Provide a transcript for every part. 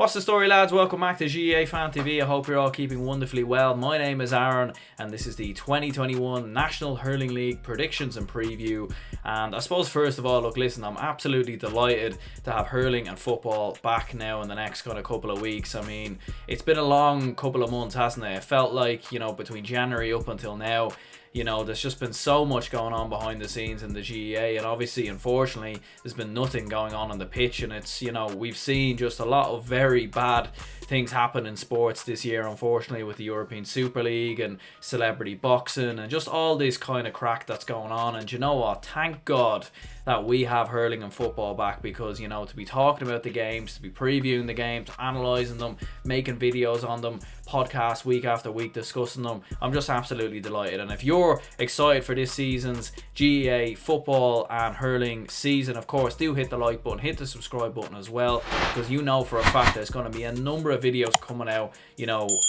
What's the story, lads? Welcome back to GEA Fan TV. I hope you're all keeping wonderfully well. My name is Aaron and this is the 2021 National Hurling League predictions and preview. And I suppose first of all, look, listen, I'm absolutely delighted to have hurling and football back now in the next kind of couple of weeks. I mean, it's been a long couple of months, hasn't it? It felt like, between January up until now, there's just been so much going on behind the scenes in the GEA, and obviously, unfortunately, there's been nothing going on the pitch, and it's, we've seen just a lot of very bad things happen in sports this year, unfortunately, with the European Super League and celebrity boxing and just all this kind of crack that's going on. And you know what? Thank God that we have hurling and football back, because, to be talking about the games, to be previewing the games, analysing them, making videos on them, podcasts week after week discussing them, I'm just absolutely delighted. And if you're excited for this season's GEA football and hurling season, of course, do hit the like button, hit the subscribe button as well, because for a fact there's going to be a number of videos coming out,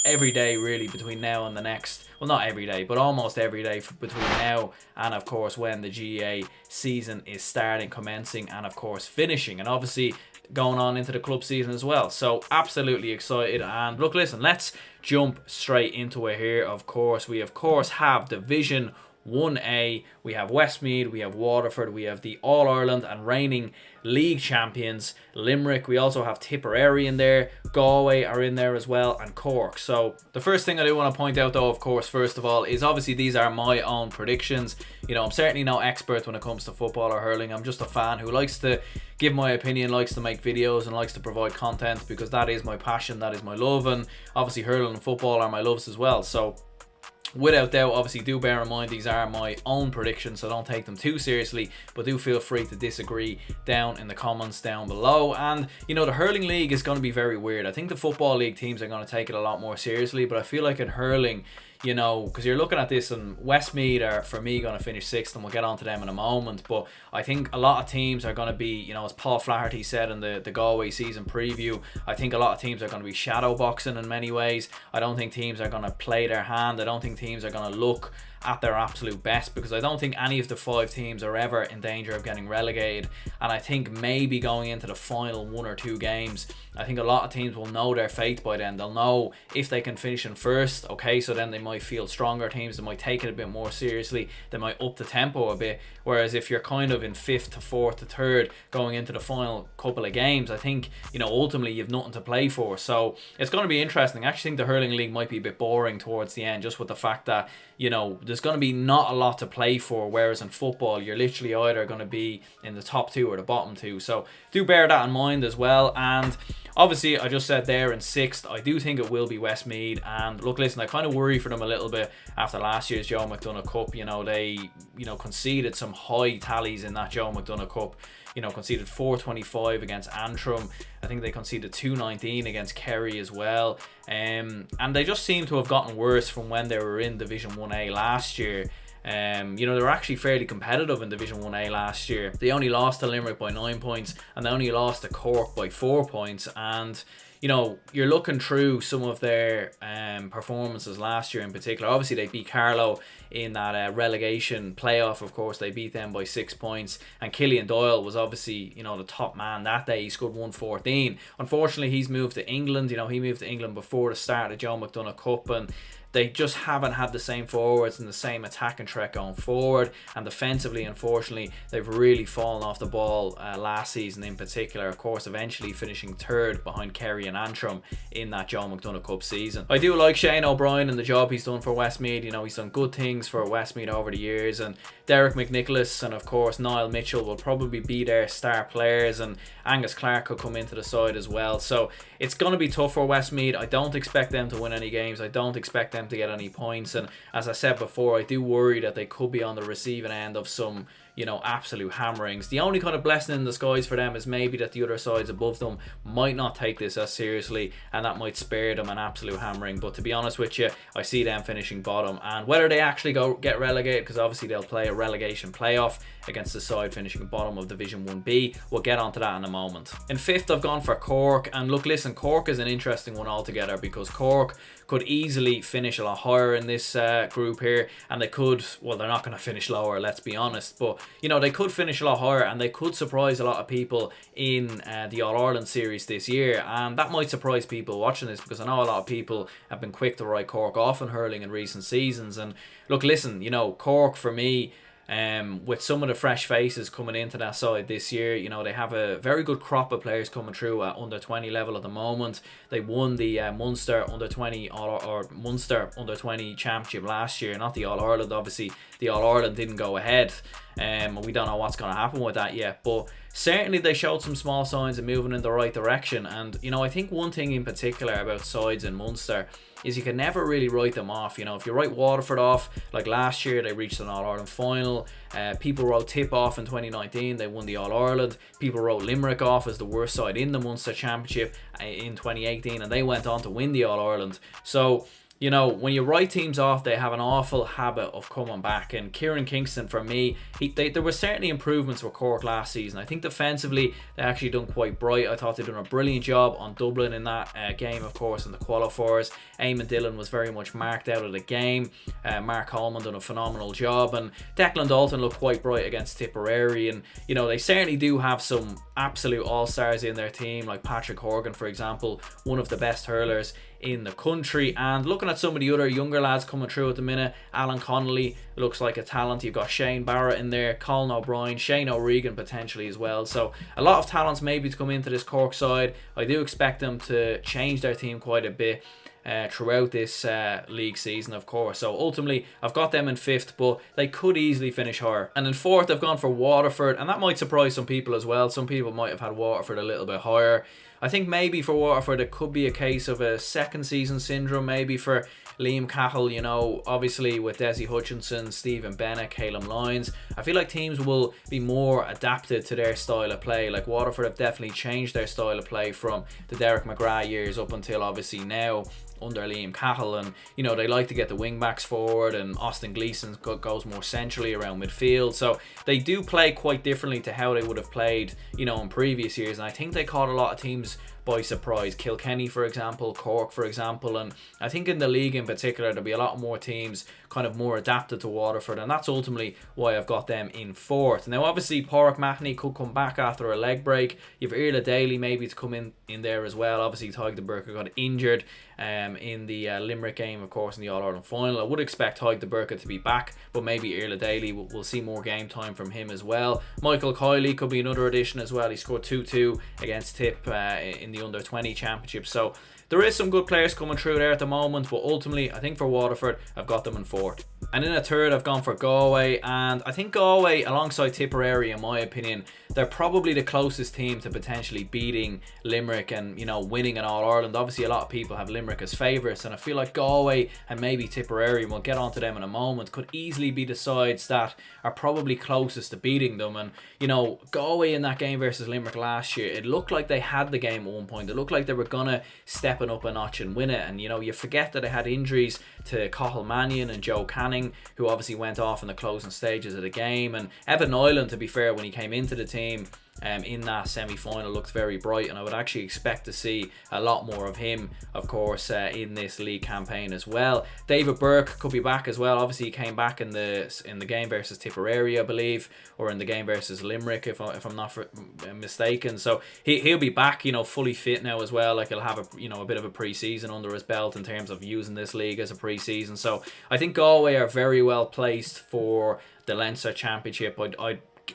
every day really between now and the next, well, not every day, but almost every day between now and, of course, when the GEA season is starting, commencing, and, of course, finishing, and obviously going on into the club season as well. So absolutely excited. And look, listen, let's jump straight into it here. Of course, we have Division 1A, we have Westmeath, we have Waterford, we have the All-Ireland and reigning league champions Limerick. We also have Tipperary in there, Galway are in there as well, and Cork. So the first thing I do want to point out though, of course, first of all, is obviously these are my own predictions. I'm certainly no expert when it comes to football or hurling. I'm just a fan who likes to give my opinion, likes to make videos, and likes to provide content, because that is my passion, that is my love, and obviously hurling and football are my loves as well. So without doubt, obviously, do bear in mind these are my own predictions, so don't take them too seriously, but do feel free to disagree down in the comments down below. And the hurling league is going to be very weird. I think the football league teams are going to take it a lot more seriously, but I feel like in hurling, because you're looking at this, and Westmeath are, for me, going to finish 6th, and we'll get on to them in a moment. But I think a lot of teams are going to be, as Paul Flaherty said in the Galway season preview, I think a lot of teams are going to be shadow boxing in many ways. I don't think teams are going to play their hand. I don't think teams are going to look at their absolute best, because I don't think any of the 5 teams are ever in danger of getting relegated. And I think maybe going into the final 1 or 2 games, I think a lot of teams will know their fate by then. They'll know if they can finish in first, okay, so then they might feel stronger teams, they might take it a bit more seriously, they might up the tempo a bit. Whereas if you're kind of in 5th to 4th to 3rd going into the final couple of games, I think, ultimately you've nothing to play for. So it's going to be interesting. I actually think the hurling league might be a bit boring towards the end, just with the fact that, there's going to be not a lot to play for, whereas in football you're literally either going to be in the top 2 or the bottom 2. So do bear that in mind as well. And obviously, I just said there in 6th, I do think it will be Westmeath. And look, listen, I kind of worry for them a little bit after last year's Joe McDonagh Cup. They conceded some high tallies in that Joe McDonagh Cup. Conceded 425 against Antrim. I think they conceded 219 against Kerry as well. And they just seem to have gotten worse from when they were in Division 1A last year. They were actually fairly competitive in Division 1A last year. They only lost to Limerick by 9 points, and they only lost to Cork by 4 points. And you're looking through some of their performances last year in particular. Obviously, they beat Carlow in that relegation playoff. Of course, they beat them by 6 points. And Killian Doyle was obviously, the top man that day. He scored 114. Unfortunately, he's moved to England. He moved to England before the start of the Joe McDonagh Cup, and they just haven't had the same forwards and the same attacking threat going forward. And defensively, unfortunately, they've really fallen off the ball last season in particular. Of course, eventually finishing 3rd behind Kerry and Antrim in that Joe McDonagh Cup season. I do like Shane O'Brien and the job he's done for Westmeath. He's done good things for Westmeath over the years. And Derek McNicholas and, of course, Niall Mitchell will probably be their star players. And Angus Clark could come into the side as well. So it's going to be tough for Westmeath. I don't expect them to win any games. I don't expect them to get any points, and as I said before, I do worry that they could be on the receiving end of some absolute hammerings. The only kind of blessing in disguise for them is maybe that the other sides above them might not take this as seriously, and that might spare them an absolute hammering. But to be honest with you, I see them finishing bottom, and whether they actually get relegated, because obviously they'll play a relegation playoff against the side finishing bottom of Division 1B. We'll get onto that in a moment. In 5th, I've gone for Cork, and look, listen, Cork is an interesting one altogether, because Cork could easily finish a lot higher in this group here, and they could, well, they're not going to finish lower, let's be honest, but they could finish a lot higher, and they could surprise a lot of people in the All-Ireland series this year, and that might surprise people watching this, because I know a lot of people have been quick to write Cork off in hurling in recent seasons. And look, listen, you know, Cork for me, with some of the fresh faces coming into that side this year, you know, they have a very good crop of players coming through at under 20 level at the moment. They won the Munster under 20 or Munster under 20 championship last year, not the All Ireland. Obviously the All Ireland didn't go ahead, we don't know what's going to happen with that yet, but certainly they showed some small signs of moving in the right direction. And you know, I think one thing in particular about sides in Munster is you can never really write them off. You know, if you write Waterford off, like last year they reached an All-Ireland final, people wrote Tip off in 2019, they won the All-Ireland. People wrote Limerick off as the worst side in the Munster Championship in 2018, and they went on to win the All-Ireland. So you know, when you write teams off, they have an awful habit of coming back. And Kieran Kingston, for me, there were certainly improvements with Cork last season. I think defensively, they actually done quite bright. I thought they done a brilliant job on Dublin in that game, of course, in the qualifiers. Eamon Dillon was very much marked out of the game. Mark Holman done a phenomenal job. And Declan Dalton looked quite bright against Tipperary. And, you know, they certainly do have some absolute all-stars in their team, like Patrick Horgan, for example, one of the best hurlers in the country. And looking at some of the other younger lads coming through at the minute, Alan Connolly looks like a talent. You've got Shane Barrett in there, Colin O'Brien, Shane O'Regan potentially as well. So a lot of talents maybe to come into this Cork side. I do expect them to change their team quite a bit throughout this league season, of course. So ultimately I've got them in 5th, but they could easily finish higher. And in 4th I've gone for Waterford, and that might surprise some people as well. Some people might have had Waterford a little bit higher. I think maybe for Waterford it could be a case of a second season syndrome, maybe for Liam Cahill, you know, obviously with Desi Hutchinson, Stephen Bennett, Calum Lyons. I feel like teams will be more adapted to their style of play. Like Waterford have definitely changed their style of play from the Derek McGrath years up until obviously now under Liam Cahill. And you know, they like to get the wing backs forward, and Austin Gleeson goes more centrally around midfield. So they do play quite differently to how they would have played, you know, in previous years. And I think they caught a lot of teams by surprise. Kilkenny, for example, Cork, for example. And I think in the league in particular there'll be a lot more teams kind of more adapted to Waterford, and that's ultimately why I've got them in 4th. Now obviously Pádraig Mahony could come back after a leg break. You've Irla Daly maybe to come in there as well. Obviously Tadhg de Burka got injured in the Limerick game, of course, in the All-Ireland final. I would expect Tadhg de Burka to be back, but maybe Irla Daly will see more game time from him as well. Michael Kiley could be another addition as well. He scored 2-2 against Tip in the under 20 championship. So there is some good players coming through there at the moment, but ultimately I think for Waterford I've got them in 4th. And in a 3rd I've gone for Galway, and I think Galway alongside Tipperary, in my opinion, they're probably the closest team to potentially beating Limerick and, you know, winning an All-Ireland. Obviously a lot of people have Limerick as favourites, and I feel like Galway and maybe Tipperary, and we'll get onto them in a moment, could easily be the sides that are probably closest to beating them. And you know, Galway in that game versus Limerick last year, it looked like they had the game at one point. It looked like they were gonna step it up a notch and win it. And you know, you forget that they had injuries to Cathal Mannion and Joe Canning, who obviously went off in the closing stages of the game. And Evan Nyland, to be fair, when he came into the team in that semi-final, looked very bright, and I would actually expect to see a lot more of him, of course, in this league campaign as well. David Burke could be back as well. Obviously he came back in the game versus Tipperary, I believe, or in the game versus Limerick, if I'm not mistaken. So he'll be back, you know, fully fit now as well. Like he'll have a bit of a pre-season under his belt in terms of using this league as a pre-season. So I think Galway are very well placed for the Leinster Championship.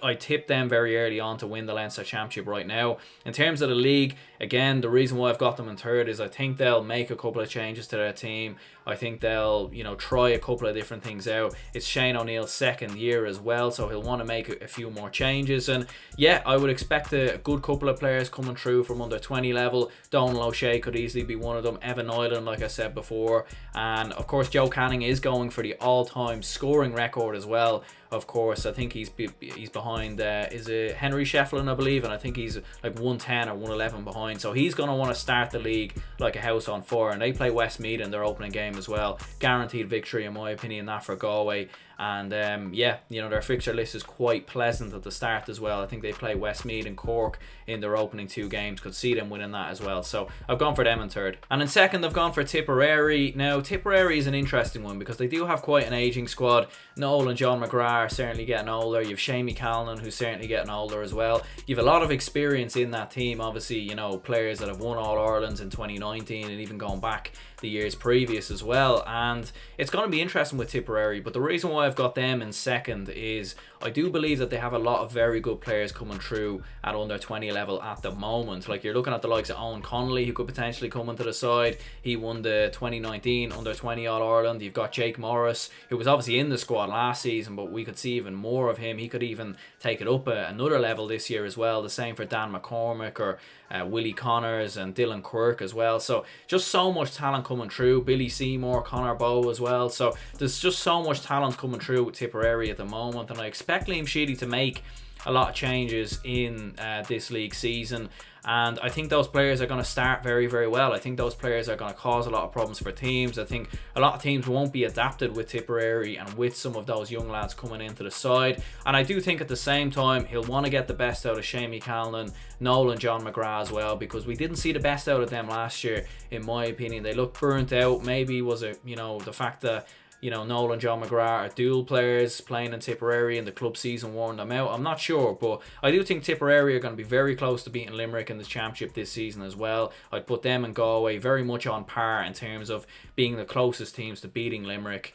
I tipped them very early on to win the Leinster Championship right now. In terms of the league, again, the reason why I've got them in 3rd is I think they'll make a couple of changes to their team. I think they'll, you know, try a couple of different things out. It's Shane O'Neill's 2nd year as well, so he'll want to make a few more changes. And yeah, I would expect a good couple of players coming through from under 20 level. Donal O'Shea could easily be one of them. Evan Nyland, like I said before. And of course, Joe Canning is going for the all-time scoring record as well. Of course, I think he's behind, is it Henry Shefflin, I believe, and I think he's like 110 or 111 behind. So he's going to want to start the league like a house on fire, and they play Westmeath in their opening game as well. Guaranteed victory, in my opinion, that for Galway. And yeah, you know, their fixture list is quite pleasant at the start as well. I think they play Westmeath and Cork in their opening 2 games. Could see them winning that as well. So I've gone for them in third. And in second, I've gone for Tipperary. Now, Tipperary is an interesting one because they do have quite an ageing squad. Noel and John McGrath are certainly getting older. You've Shamey Callan, who's certainly getting older as well. You've a lot of experience in that team. Obviously, you know, players that have won All-Irelands in 2019 and even going back the years previous as well. And it's going to be interesting with Tipperary, but the reason why I've got them in second is I do believe that they have a lot of very good players coming through at under 20 level at the moment. Like, you're looking at the likes of Owen Connolly, who could potentially come into the side. He won the 2019 under 20 All-Ireland. You've got Jake Morris, who was obviously in the squad last season, but we could see even more of him. He could even take it up another level this year as well. The same for Dan McCormick or Willie Connors and Dylan Quirk as well. So just so much talent coming through. Billy Seymour, Connor Bowe as well. So there's just so much talent coming through with Tipperary at the moment, and I expect Liam Sheedy to make a lot of changes in this league season, and I think those players are going to start very, very well. I think those players are going to cause a lot of problems for teams. I think a lot of teams won't be adapted with Tipperary and with some of those young lads coming into the side. And I do think at the same time he'll want to get the best out of Shamey Callan, Noel and John McGrath as well, because we didn't see the best out of them last year, in my opinion. They looked burnt out. Maybe was it, you know, the fact that, you know, Noel and John McGrath are dual players playing in Tipperary and the club season worn them out. I'm not sure, but I do think Tipperary are going to be very close to beating Limerick in the championship this season as well. I'd put them and Galway very much on par in terms of being the closest teams to beating Limerick.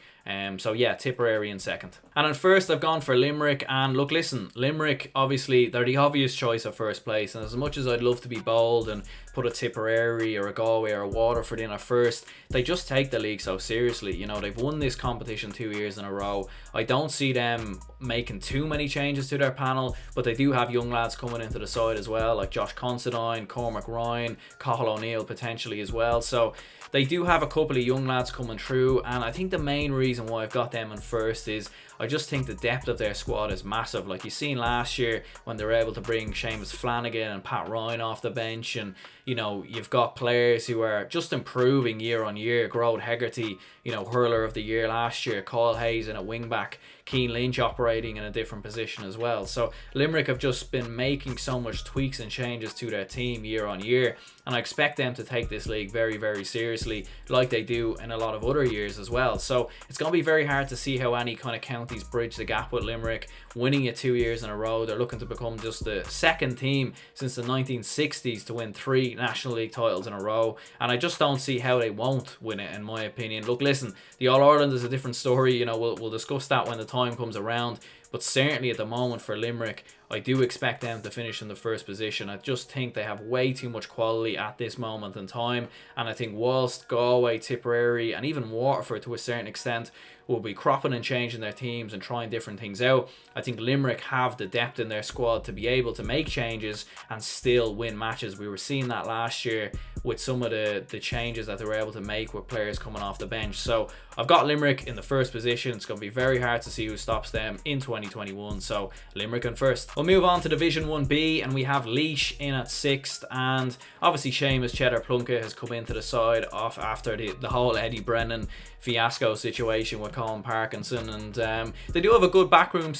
So yeah, Tipperary in second. And at first I've gone for Limerick, and look, listen, Limerick, obviously they're the obvious choice at first place, and as much as I'd love to be bold and put a Tipperary or a Galway or a Waterford in at first, they just take the league so seriously. You know, they've won this competition 2 years in a row. I don't see them making too many changes to their panel, but they do have young lads coming into the side as well, like Josh Considine, Cormac Ryan, Cathal O'Neill potentially as well. So they do have a couple of young lads coming through, and I think the main reason why I've got them in first is I just think the depth of their squad is massive. Like you seen last year when they were able to bring Seamus Flanagan and Pat Ryan off the bench, and you know, you've got players who are just improving year on year. Grode Hegarty, you know, hurler of the year last year, Kyle Hayes in at wing back, Keane Lynch operating in a different position as well. So Limerick have just been making so much tweaks and changes to their team year on year, and I expect them to take this league very, very seriously, like they do in a lot of other years as well. So it's going to be very hard to see how any kind of counties bridge the gap with Limerick, winning it 2 years in a row. They're looking to become just the second team since the 1960s to win 3 National League titles in a row, and I just don't see how they won't win it, in my opinion. Look, listen, the All-Ireland is a different story. You know, we'll discuss that when the time comes around, but certainly at the moment for Limerick, I do expect them to finish in the first position. I just think they have way too much quality at this moment in time, and I think whilst Galway, Tipperary and even Waterford to a certain extent will be cropping and changing their teams and trying different things out, I think Limerick have the depth in their squad to be able to make changes and still win matches. We were seeing that last year with some of the changes that they were able to make with players coming off the bench. So I've got Limerick in the first position. It's going to be very hard to see who stops them in 2021. So Limerick in first. We'll move on to Division 1B, and we have Laois in at 6th. And obviously Seamus Cheddar Plunkett has come into the side off after the whole Eddie Brennan fiasco situation with Colin Parkinson, and they do have a good backroom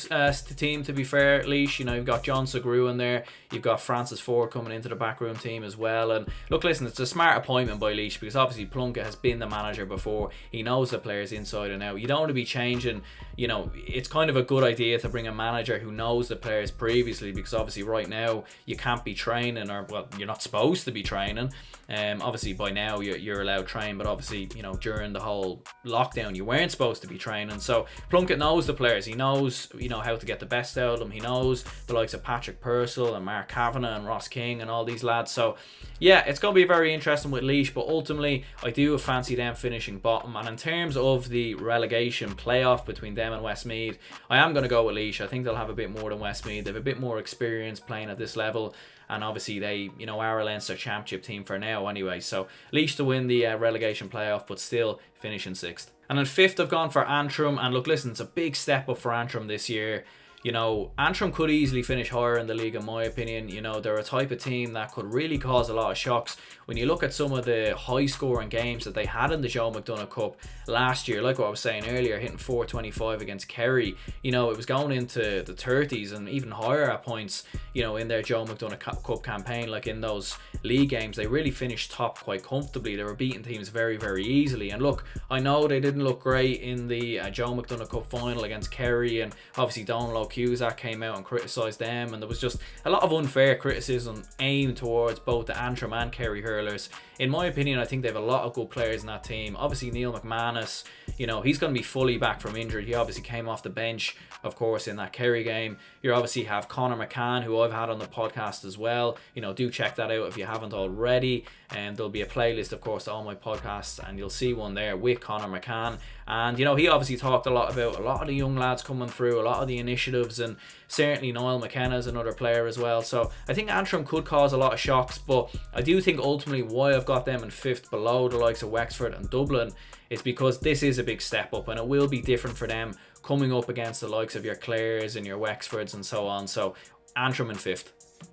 team, to be fair. Laois, you know, you've got John Segru in there, you've got Francis Ford coming into the backroom team as well. And look, listen, it's a smart appointment by Laois because obviously Plunkett has been the manager before. He knows the players inside and out. You don't want to be changing, you know, it's kind of a good idea to bring a manager who knows the players previously, because obviously right now you can't be training, or well, you're not supposed to be training. Obviously by now you're allowed to train, but obviously, you know, during the whole lockdown you weren't supposed to be training. So Plunkett knows the players. He knows, you know, how to get the best out of them. He knows the likes of Patrick Purcell and Mark Kavanagh and Ross King and all these lads. So yeah, it's going to be very interesting with Laois, but ultimately I do fancy them finishing bottom. And in terms of the relegation playoff between them and Westmeath, I am going to go with Laois. I think they'll have a bit more than Westmeath. They have a bit more experience playing at this level, and obviously they, you know, are a Leinster championship team for now anyway. So Laois to win the relegation playoff, but still finish in 6th. And in 5th I've gone for Antrim, and look, listen, it's a big step up for Antrim this year. you know, Antrim could easily finish higher in the league in my opinion. You know, they're a type of team that could really cause a lot of shocks. When you look at some of the high scoring games that they had in the Joe McDonagh Cup last year, like what I was saying earlier, hitting 425 against Kerry, you know, it was going into the 30s and even higher at points, you know, in their Joe McDonagh Cup campaign. Like in those league games, they really finished top quite comfortably. They were beating teams very, very easily. And look, I know they didn't look great in the Joe McDonagh Cup final against Kerry, and obviously Donald O'Cusack came out and criticised them, and there was just a lot of unfair criticism aimed towards both the Antrim and Kerry hurlers. In my opinion, I think they have a lot of good players in that team. Obviously Neil McManus, you know, he's going to be fully back from injury. He obviously came off the bench, of course, in that Kerry game. You obviously have Conor McCann, who I've had on the podcast as well. You know, do check that out if you haven't already. And there'll be a playlist, of course, to all my podcasts, and you'll see one there with Conor McCann. And, you know, he obviously talked a lot about a lot of the young lads coming through, a lot of the initiatives, and certainly Niall McKenna is another player as well. So I think Antrim could cause a lot of shocks, but I do think ultimately why I've got them in 5th below the likes of Wexford and Dublin is because this is a big step up, and it will be different for them coming up against the likes of your Clares and your Wexfords and so on. So Antrim in 5th.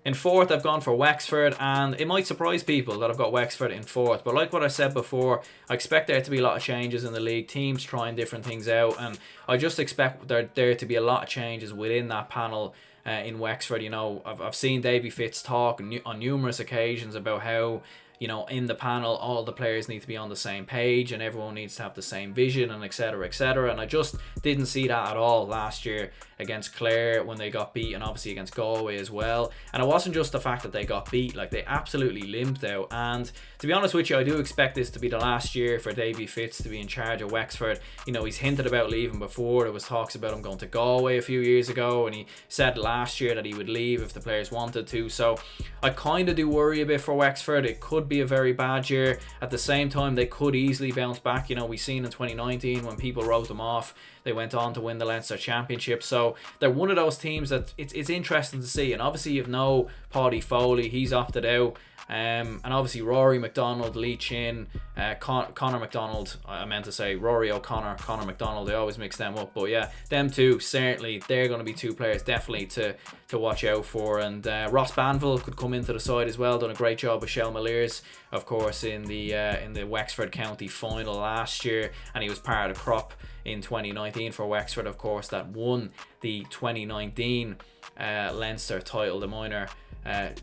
In 4th, I've gone for Wexford, and it might surprise people that I've got Wexford in 4th, but like what I said before, I expect there to be a lot of changes in the league, teams trying different things out, and I just expect there to be a lot of changes within that panel in Wexford. You know, I've seen Davy Fitz talk on numerous occasions about how, you know, in the panel, all the players need to be on the same page and everyone needs to have the same vision, and etc, etc. And I just didn't see that at all last year against Clare when they got beat, and obviously against Galway as well. And it wasn't just the fact that they got beat, like they absolutely limped out. And to be honest with you, I do expect this to be the last year for Davy Fitz to be in charge of Wexford. You know, he's hinted about leaving before. There was talks about him going to Galway a few years ago, and he said last year that he would leave if the players wanted to. So I kind of do worry a bit for Wexford. It could be a very bad year. At the same time, they could easily bounce back. You know, we've seen in 2019 when people wrote them off, they went on to win the Leinster Championship. So they're one of those teams that it's interesting to see. And obviously you've no Paddy Foley, he's opted out. And obviously Rory McDonald, Lee Chin, Conor McDonald, I meant to say Rory O'Connor, Conor McDonald, they always mix them up. But yeah, them two, certainly, they're going to be two players definitely to watch out for. And Ross Banville could come into the side as well, done a great job with Shell Maliers, of course, in the Wexford County final last year, and he was part of the crop in 2019 for Wexford, of course, that won the 2019 Leinster title, the minor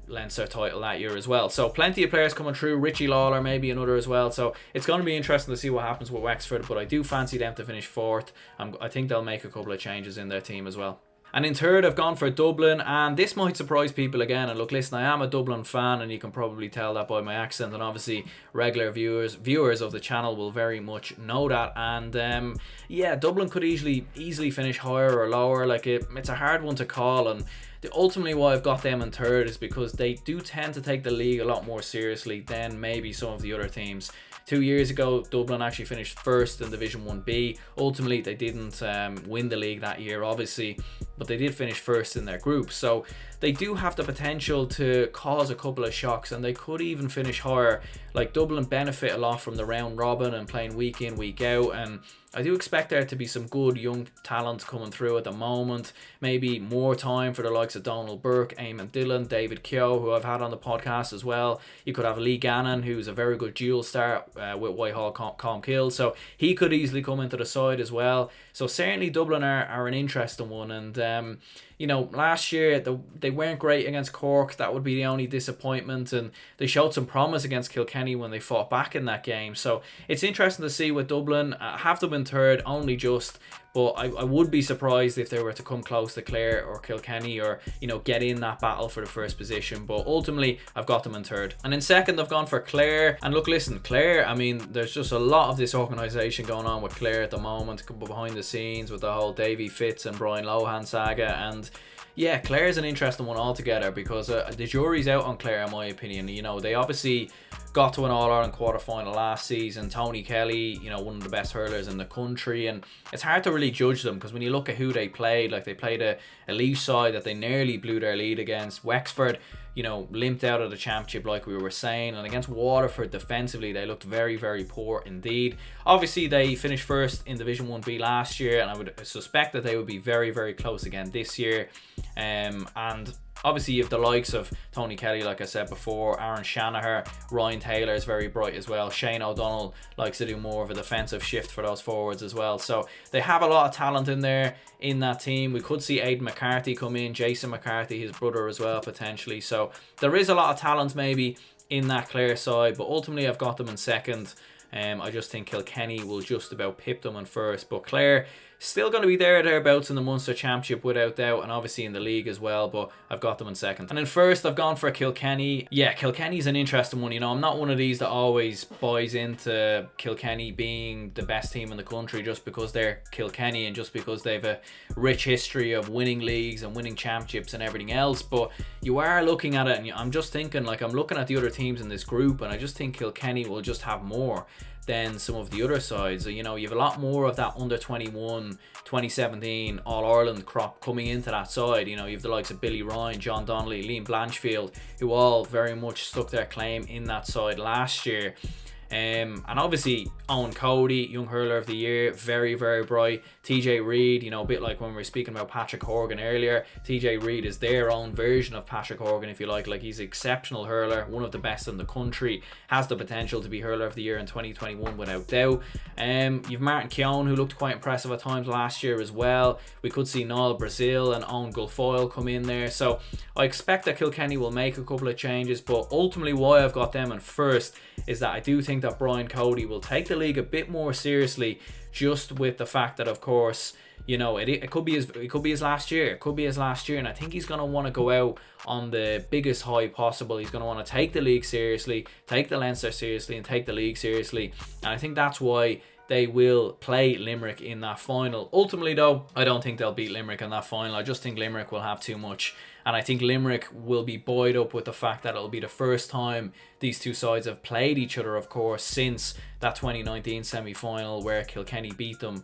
Leinster title that year as well. So plenty of players coming through. Richie Lawler maybe another as well. So it's going to be interesting to see what happens with Wexford, but I do fancy them to finish 4th. I think they'll make a couple of changes in their team as well. And in 3rd, I've gone for Dublin, and this might surprise people again. And look, listen, I am a Dublin fan, and you can probably tell that by my accent, and obviously regular viewers of the channel will very much know that. And yeah, Dublin could easily finish higher or lower. Like it's a hard one to call, and ultimately why I've got them in 3rd is because they do tend to take the league a lot more seriously than maybe some of the other teams. 2 years ago, Dublin actually finished 1st in Division 1B. Ultimately, they didn't win the league that year, obviously, but they did finish 1st in their group. So they do have the potential to cause a couple of shocks, and they could even finish higher. Like Dublin benefit a lot from the round robin and playing week in, week out, and I do expect there to be some good young talent coming through at the moment. Maybe more time for the likes of Donald Burke, Eamon Dillon, David Keogh, who I've had on the podcast as well. You could have Lee Gannon, who's a very good dual start with Whitehall Comkill, so he could easily come into the side as well. So certainly Dublin are an interesting one. And you know, last year they weren't great against Cork. That would be the only disappointment, and they showed some promise against Kilkenny when they fought back in that game. So it's interesting to see with Dublin. Have them in 3rd only just, but I would be surprised if they were to come close to Clare or Kilkenny, or, you know, get in that battle for the first position. But ultimately I've got them in 3rd. And in 2nd, I've gone for Clare. And look, listen, Clare, I mean, there's just a lot of this organisation going on with Clare at the moment, behind the scenes, with the whole Davy Fitz and Brian Lohan saga. And yeah, Clare's an interesting one altogether, because the jury's out on Clare in my opinion. You know, they obviously got to an All-Ireland quarter-final last season. Tony Kelly, one of the best hurlers in the country, and it's hard to really judge them because when you look at who they played, like they played a Leaf side that they nearly blew their lead against. Wexford, limped out of the championship like we were saying, and against Waterford defensively they looked very, very poor indeed. Obviously they finished first in Division 1B last year, and I would suspect that they would be very, very close again this year. And obviously you have the likes of Tony Kelly, like I said before, Aaron Shanahan, Ryan Taylor is very bright as well. Shane O'Donnell likes to do more of a defensive shift for those forwards as well. So they have a lot of talent in there in that team. We could see Aidan McCarthy come in, Jason McCarthy, his brother as well, potentially. So there is a lot of talent maybe in that Clare side, but ultimately I've got them in second. I just think Kilkenny will just about pip them in first, but Clare still going to be thereabouts in the Munster Championship without doubt, and obviously in the league as well, but I've got them in second. And in first I've gone for Kilkenny. Yeah, Kilkenny's an interesting one. I'm not one of these that always buys into Kilkenny being the best team in the country just because they're Kilkenny and just because they've a rich history of winning leagues and winning championships and everything else, but you are looking at it and I'm just thinking, like, I'm looking at the other teams in this group and I just think Kilkenny will just have more than some of the other sides. You have a lot more of that under 21 2017 All-Ireland crop coming into that side. You have the likes of Billy Ryan, John Donnelly, Liam Blanchfield, who all very much stuck their claim in that side last year. And obviously Owen Cody, Young Hurler of the Year, very, very bright. TJ Reid, a bit like when we were speaking about Patrick Horgan earlier, TJ Reid is their own version of Patrick Horgan, if you like he's an exceptional hurler, one of the best in the country, has the potential to be Hurler of the Year in 2021 without doubt. You've Martin Keown, who looked quite impressive at times last year as well. We could see Niall Brazil and Owen Guilfoyle come in there, so I expect that Kilkenny will make a couple of changes, but ultimately why I've got them in first is that I do think that Brian Cody will take the league a bit more seriously, just with the fact that, of course, it could be his last year. It could be his last year, and I think he's going to want to go out on the biggest high possible. He's going to want to take the league seriously, take the Leinster seriously, and take the league seriously. And I think that's why they will play Limerick in that final. Ultimately, though, I don't think they'll beat Limerick in that final. I just think Limerick will have too much. And I think Limerick will be buoyed up with the fact that it'll be the first time these two sides have played each other, of course, since that 2019 semi-final where Kilkenny beat them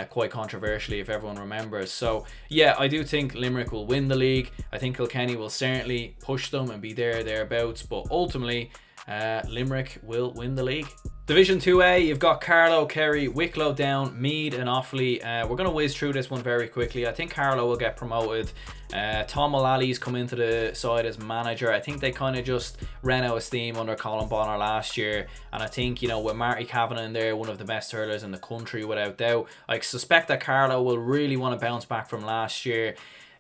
quite controversially, if everyone remembers. So, yeah, I do think Limerick will win the league. I think Kilkenny will certainly push them and be thereabouts. But ultimately, Limerick will win the league. Division 2A, you've got Carlow, Kerry, Wicklow, Down, Meath and Offaly. We're going to whiz through this one very quickly. I think Carlow will get promoted. Tom O'Lally's come into the side as manager. I think they kind of just ran out of steam under Colin Bonner last year. And I think, with Marty Kavanagh in there, one of the best hurlers in the country without doubt, I suspect that Carlow will really want to bounce back from last year.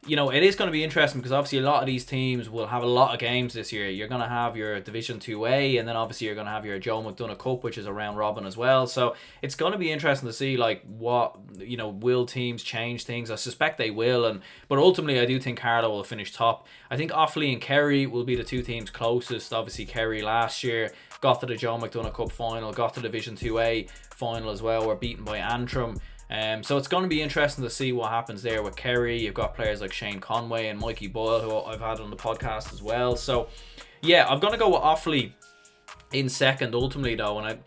It is going to be interesting because obviously a lot of these teams will have a lot of games this year. You're going to have your Division 2A, and then obviously you're going to have your Joe McDonagh Cup, which is a round robin as well. So it's going to be interesting to see what will teams change things. I suspect they will, but ultimately I do think Carlow will finish top. I think Offaly and Kerry will be the two teams closest. Obviously Kerry last year got to the Joe McDonagh Cup final, got to the Division 2A final as well, were beaten by Antrim. So it's going to be interesting to see what happens there with Kerry. You've got players like Shane Conway and Mikey Boyle, who I've had on the podcast as well. So yeah, I'm going to go with Offaly in second ultimately though. And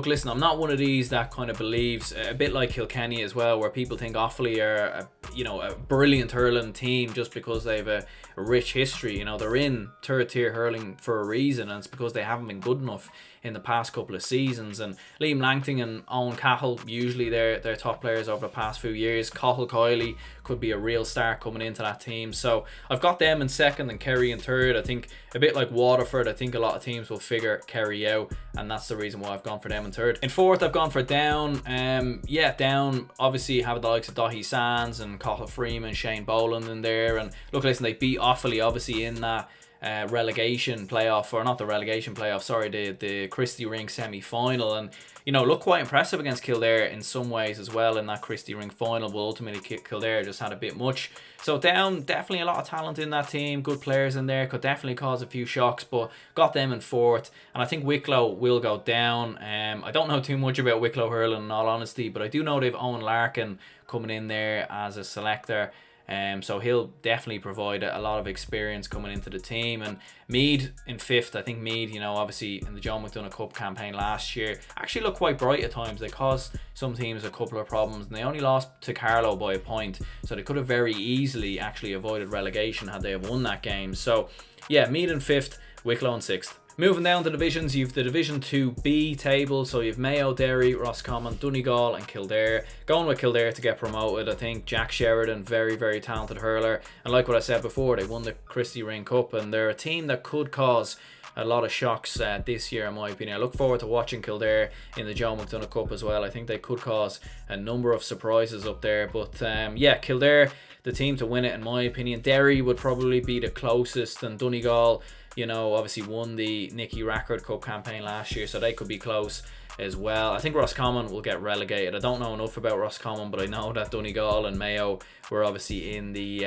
listen, I'm not one of these that kind of believes, a bit like Kilkenny as well, where people think Offaly are a brilliant hurling team just because they have a rich history. They're in third tier hurling for a reason, and it's because they haven't been good enough in the past couple of seasons. And Liam Langton and Owen Cahill, usually they're top players over the past few years. Cahill Kiley could be a real star coming into that team. So I've got them in second and Kerry in third. I think a bit like Waterford, I think a lot of teams will figure Kerry out, and that's the reason why I've gone for them in third. In fourth, I've gone for Down. Down obviously have the likes of Dahi Sands and Cahill Freeman, Shane Boland in there. And listen, they beat Offaly obviously in that relegation playoff, or not the relegation playoff, sorry, the Christie Ring semi-final, and look quite impressive against Kildare in some ways as well in that Christie Ring final, but ultimately Kildare just had a bit much. So Down, definitely a lot of talent in that team, good players in there, could definitely cause a few shocks, but got them in fourth. And I think Wicklow will go down. I don't know too much about Wicklow hurling in all honesty, but I do know they've Owen Larkin coming in there as a selector. So he'll definitely provide a lot of experience coming into the team. And Meath in 5th. I think Meath, obviously in the Joe McDonagh Cup campaign last year, actually looked quite bright at times. They caused some teams a couple of problems, and they only lost to Carlow by a point, so they could have very easily actually avoided relegation had they have won that game. So yeah, Meath in 5th, Wicklow in 6th. Moving down the divisions, you've the Division 2B table, so you've Mayo, Derry, Roscommon, Donegal and Kildare. Going with Kildare to get promoted. I think Jack Sheridan, very, very talented hurler. And like what I said before, they won the Christy Ring Cup, and they're a team that could cause a lot of shocks this year, in my opinion. I look forward to watching Kildare in the Joe McDonagh Cup as well. I think they could cause a number of surprises up there. But yeah, Kildare, the team to win it, in my opinion. Derry would probably be the closest, and Donegal, obviously won the Nicky Rackard Cup campaign last year, so they could be close as well. I think Roscommon will get relegated. I don't know enough about Roscommon, but I know that Donegal and Mayo were obviously in the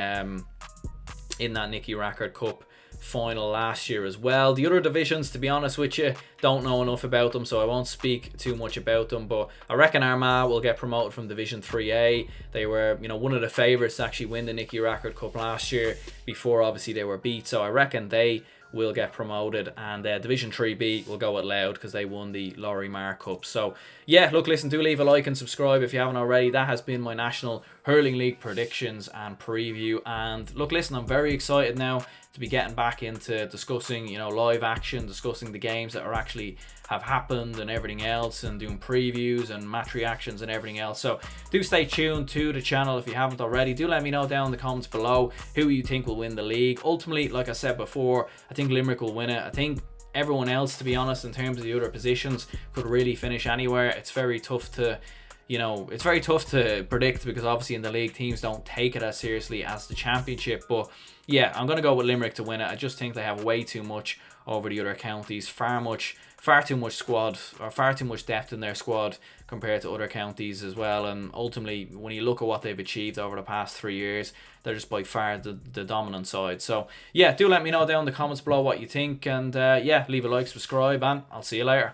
in that Nicky Rackard Cup final last year as well. The other divisions, to be honest with you, don't know enough about them, so I won't speak too much about them, but I reckon Armagh will get promoted from Division 3A. They were, one of the favourites to actually win the Nicky Rackard Cup last year, before obviously they were beat, so I reckon they will get promoted. And Division 3B will go at Louth because they won the Laurie Marr Cup. So yeah, look, listen, do leave a like and subscribe if you haven't already. That has been my National Hurling League predictions and preview. And look, listen, I'm very excited now to be getting back into discussing, live action, discussing the games that are actually have happened and everything else, and doing previews and match reactions and everything else. So do stay tuned to the channel if you haven't already. Do let me know down in the comments below who you think will win the league. Ultimately, like I said before, I think Limerick will win it. I think everyone else, to be honest, in terms of the other positions, could really finish anywhere. It's very tough to predict, because obviously in the league teams don't take it as seriously as the championship. But yeah, I'm going to go with Limerick to win it. I just think they have way too much over the other counties. Far too much squad, or far too much depth in their squad compared to other counties as well. And ultimately, when you look at what they've achieved over the past 3 years, they're just by far the dominant side. So yeah, do let me know down in the comments below what you think. And yeah, leave a like, subscribe, and I'll see you later.